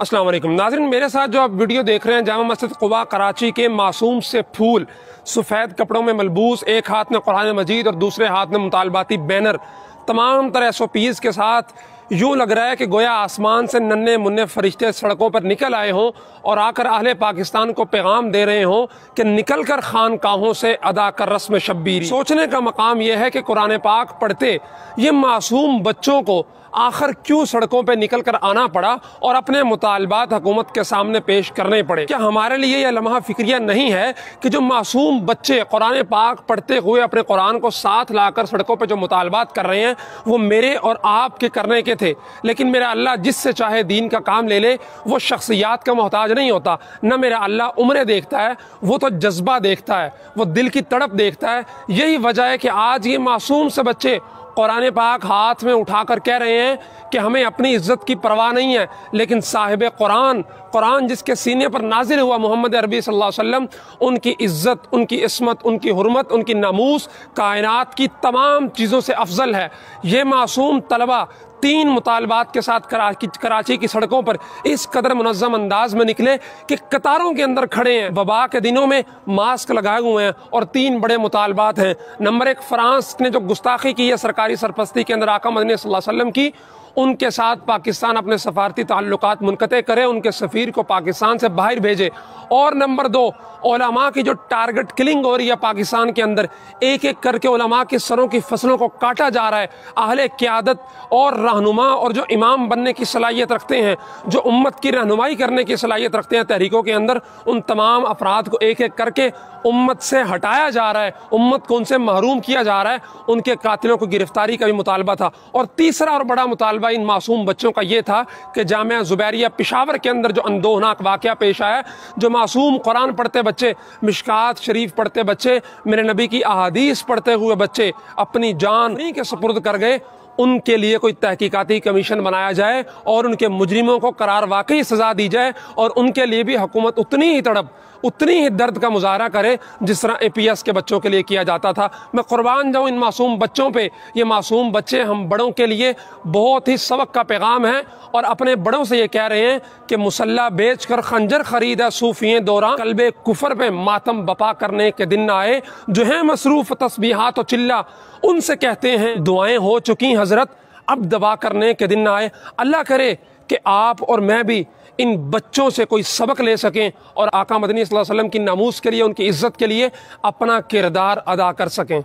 अस्सलाम वालेकुम नाज़रीन, मेरे साथ जो आप वीडियो देख रहे हैं जामा मस्जिद कुबा कराची के मासूम से फूल सफ़ेद कपड़ों में मलबूस, एक हाथ में कुरान मजीद और दूसरे हाथ में मुतालबाती बैनर, तमाम तरह SOPs के साथ यूँ लग रहा है कि गोया आसमान से नन्हे मुन्ने फरिश्ते सड़कों पर निकल आए हों और आकर अहले पाकिस्तान को पैगाम दे रहे हों कि निकल कर खानकाहों से अदा कर रस्म शब्बीरी। सोचने का मकाम यह है कि कुरान पाक पढ़ते ये मासूम बच्चों को आखिर क्यों सड़कों पे निकल कर आना पड़ा और अपने मुतालबात हुकूमत के सामने पेश करने पड़े। क्या हमारे लिए यह लम्हा फिक्रिया नहीं है कि जो मासूम बच्चे कुरान पाक पढ़ते हुए अपने कुरान को साथ लाकर सड़कों पे जो मुतालबात कर रहे हैं वो मेरे और आपके करने के थे, लेकिन मेरा अल्लाह जिससे चाहे दीन का काम ले ले, वो शख्सियात का मोहताज नहीं होता। न मेरा अल्लाह उम्रें देखता है, वो तो जज्बा देखता है, वो दिल की तड़प देखता है। यही वजह है कि आज ये मासूम से बच्चे कुरान पाक हाथ में उठाकर कह रहे हैं कि हमें अपनी इज्जत की परवाह नहीं है, लेकिन साहिब कुरान जिसके सीने पर नाजिल हुआ मोहम्मद अरबी सल्लल्लाहु अलैहि वसल्लम, उनकी इज्जत, उनकी इस्मत, उनकी हुर्मत, उनकी नामूस कायनात की तमाम चीज़ों से अफजल है। ये मासूम तलबा 3 मुतालबात के साथ कराची की सड़कों पर इस कदर मुनज़्ज़म अंदाज में निकले कि कतारों के अंदर खड़े हैं। वबा के दिनों में मास्क लगाए हुए हैं और 3 बड़े मुतालबात हैं। नंबर 1, फ्रांस ने जो गुस्ताखी की है सरकारी सरपरस्ती के अंदर आका मदनी सल्लल्लाहु अलैहि वसल्लम की, उनके साथ पाकिस्तान अपने सफारती ताल्लुकात मुनक़ते करे, उनके सफ़ीर को पाकिस्तान से बाहर भेजे। और नंबर 2, उलमा की जो टारगेट किलिंग हो रही है पाकिस्तान के अंदर, एक एक करके उलमा के सरों की फसलों को काटा जा रहा है। अहले क़यादत और रहनुमा और जो इमाम बनने की सलाहियत रखते हैं, जो उम्मत की रहनुमाई करने की सलाहियत रखते हैं तहरीकों के अंदर, उन तमाम अफराद को एक एक करके उम्मत से हटाया जा रहा है, उम्मत को उनसे महरूम किया जा रहा है। उनके कातिलों को गिरफ्तारी का भी मुतालबा था। और तीसरा और बड़ा मुतालबा इन मासूम बच्चों का ये था कि जामिया ज़ुबैरिया पेशावर के अंदर जो अंदोहनाक वाक़या पेश आया, जो मासूम कुरान पढ़ते बच्चे, मिशकात शरीफ पढ़ते बच्चे, मेरे नबी की अहादीस पढ़ते हुए बच्चे अपनी जान उन्हीं के सुपुर्द कर गए, उनके लिए कोई तहकीकाती कमीशन बनाया जाए और उनके मुजरिमों को करार वाकई सज़ा दी जाए और उनके लिए भी हुकूमत उतनी ही तड़प, उतनी ही दर्द का मुजाहरा करे जिस तरह APS के बच्चों के लिए किया जाता था। मैं कुर्बान जाऊँ इन मासूम बच्चों पे। ये मासूम बच्चे हम बड़ों के लिए बहुत ही सबक का पैगाम है और अपने बड़ों से ये कह रहे हैं कि मुसल्ला बेच कर खंजर खरीदा सूफिये दौरान कल्बे कुफर पे मातम बपा करने के दिन आए, जो है मसरूफ़ तस्बीहात और चिल्ला, उनसे कहते हैं दुआएं हो चुकी हजरत, अब दवा करने के दिन आए। अल्लाह करे कि आप और मैं भी इन बच्चों से कोई सबक ले सकें और आका मदनी सल्लल्लाहु अलैहि वसल्लम की नामूस के लिए, उनकी इज्जत के लिए अपना किरदार अदा कर सकें।